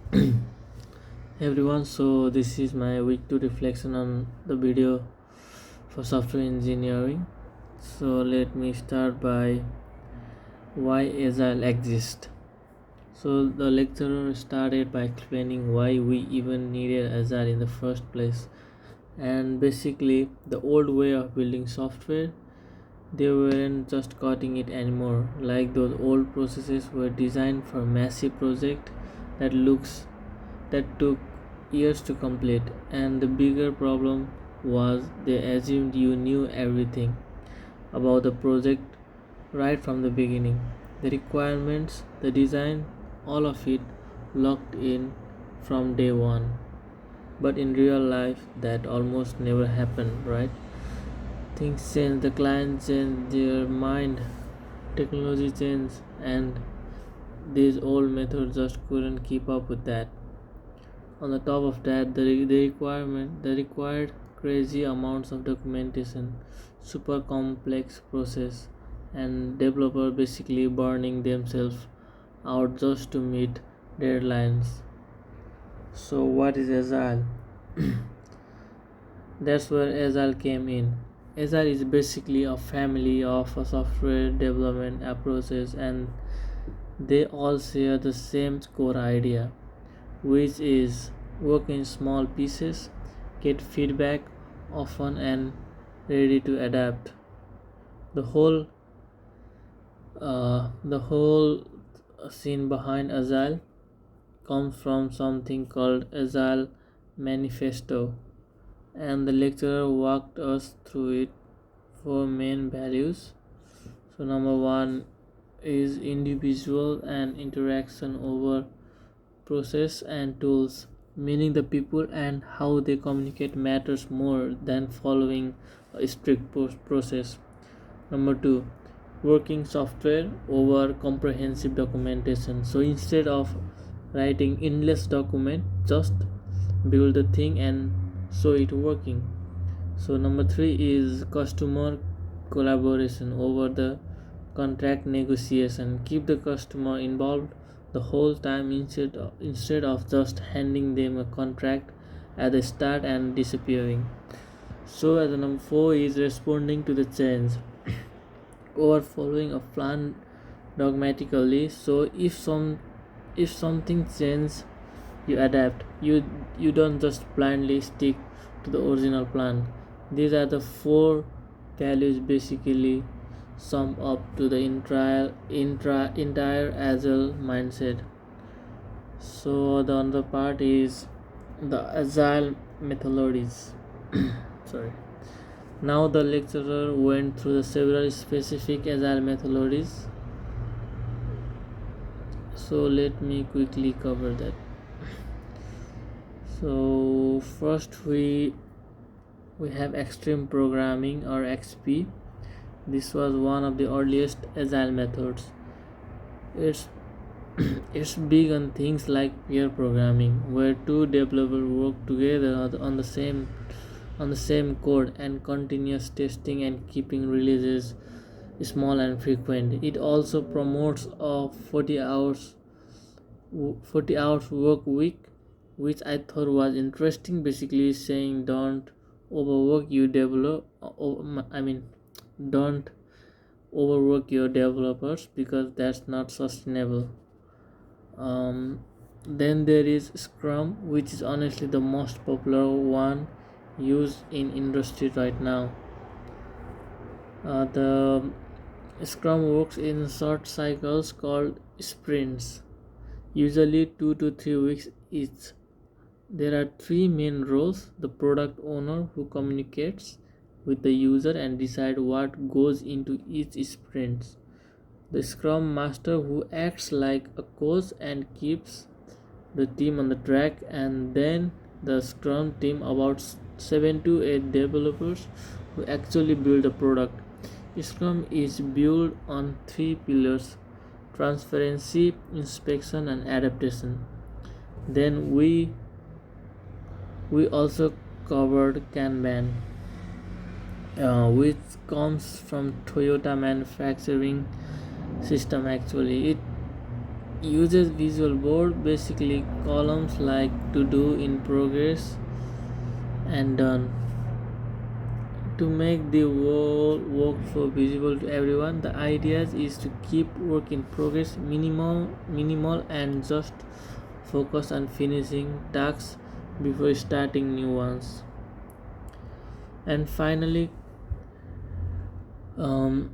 Hey everyone, so this is my week 2 reflection on the video for software engineering. So let me start by why Agile exists. So the lecturer started by explaining why we even needed Agile in the first place. And basically, the old way of building software, they weren't just cutting it anymore. Like those old processes were designed for massive project that looks that took years to complete, and the bigger problem was they assumed you knew everything about the project right from the beginning. The requirements, the design, all of it locked in from day one. But in real life, that almost never happened, right? Things change, the client change their mind, technology change, and these old methods just couldn't keep up with that. On the top of that, the required crazy amounts of documentation, super complex process, and developer basically burning themselves out just to meet deadlines. So what is Agile? That's where Agile came in. Agile is basically a family of software development approaches, and they all share the same core idea, which is work in small pieces, get feedback often, and ready to adapt. The whole scene behind Agile comes from something called Agile Manifesto, and the lecturer walked us through it. Four main values. So number one is individual and interaction over process and tools, meaning the people and how they communicate matters more than following a strict process. Number two, working software over comprehensive documentation. So instead of writing endless document, just build the thing and show it working. So number three is customer collaboration over the contract negotiation. Keep the customer involved the whole time instead of just handing them a contract at the start and disappearing. So as the number four is responding to the change over following a plan dogmatically. So if something changes, you adapt. You don't just blindly stick to the original plan. These are the four values basically sum up to the entire agile mindset. So the other part is the agile methodologies. Sorry. Now the lecturer went through the several specific agile methodologies. So let me quickly cover that. So first we have extreme programming or XP. This was one of the earliest agile methods. It's it's big on things like peer programming, where two developers work together on the same code, and continuous testing and keeping releases small and frequent. It also promotes a 40 hours work week, which I thought was interesting, basically saying don't overwork you develop I mean don't overwork your developers because that's not sustainable. Then there is Scrum, which is honestly the most popular one used in industry right now. The Scrum works in short cycles called sprints, usually 2 to 3 weeks each. There are three main roles: the product owner, who communicates with the user and decide what goes into each sprint; the scrum master, who acts like a coach and keeps the team on the track; and then the scrum team, about 7 to 8 developers who actually build the product. Scrum is built on three pillars: transparency, inspection, and adaptation. Then we also covered Kanban, which comes from Toyota manufacturing system. Actually, uses visual board, basically columns like to do, in progress, and done, to make the whole workflow visible to everyone. The idea is to keep work in progress minimal and just focus on finishing tasks before starting new ones. And um,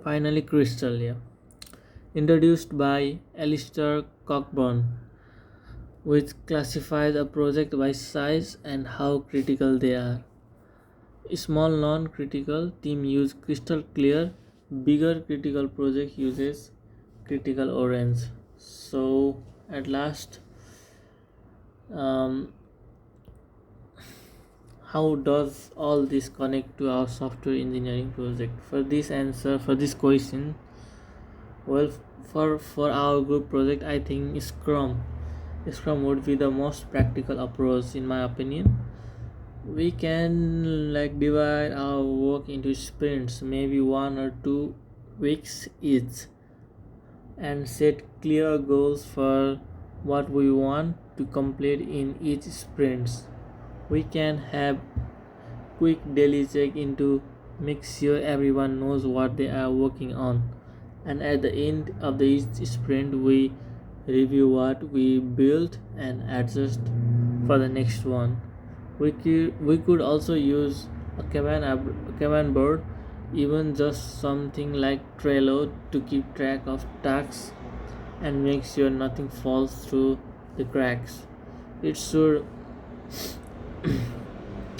finally, Crystal, yeah, introduced by Alistair Cockburn, which classifies a project by size and how critical they are. Small non-critical team use crystal clear, bigger critical project uses critical orange. So at last, um, how does all this connect to our software engineering project? For this question, well, for our group project, I think Scrum would be the most practical approach in my opinion. We can like divide our work into sprints, maybe 1 or 2 weeks each, and set clear goals for what we want to complete in each sprints. We can have quick daily check in to make sure everyone knows what they are working on, and at the end of the each sprint we review what we built and adjust for the next one. We could also use a Kanban board, even just something like Trello, to keep track of tasks and make sure nothing falls through the cracks. It should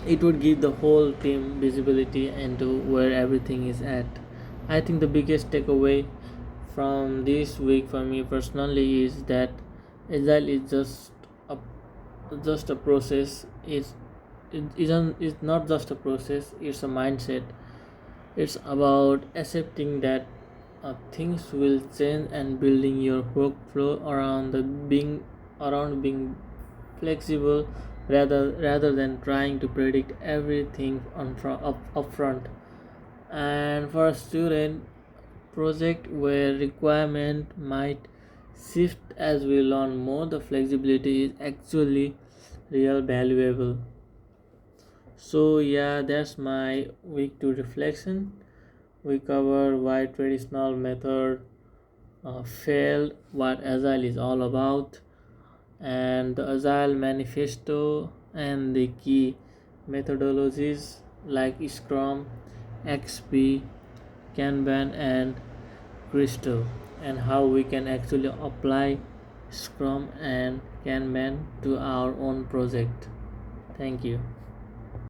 it would give the whole team visibility into where everything is at. I think the biggest takeaway from this week for me personally is that agile is a just a process. It's not just a process, it's a mindset. It's about accepting that things will change and building your workflow around being flexible rather than trying to predict everything up front. And for a student project where requirement might shift as we learn more, the flexibility is actually real valuable. So yeah, that's my week two reflection. We cover why traditional method failed, what Agile is all about, and the Agile manifesto, and the key methodologies like Scrum, XP, Kanban, and Crystal, and how we can actually apply Scrum and Kanban to our own project. Thank you.